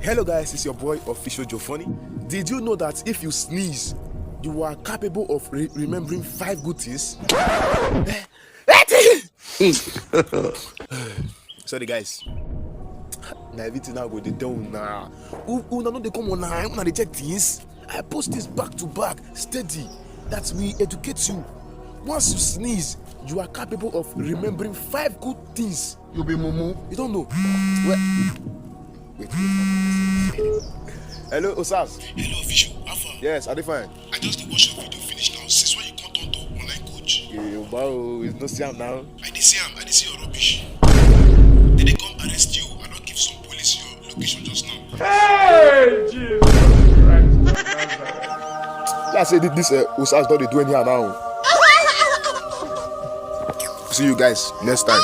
Hello guys, it's your boy Official Jofoni. Did you know that if you sneeze, you are capable of remembering 5 good things? Sorry guys. Now everything now go dey down now. Una no dey come online, una dey check things. I post this back to back, steady. That will educate you. Once you sneeze, you are capable of remembering 5 good things. You be mumu. You don't know. Well, wait. Hello, Osas. Hello, Official. How far? Yes, are they fine? I just dey watch your video finish now. Since when you come on to online coach? Yeah, wow, it's no see am now. I dey see your rubbish. Did they come arrest you and not give some police your location just now? Hey, Jesus Christ. Let's say this Osas don't dey do anyhow now. See you guys next time.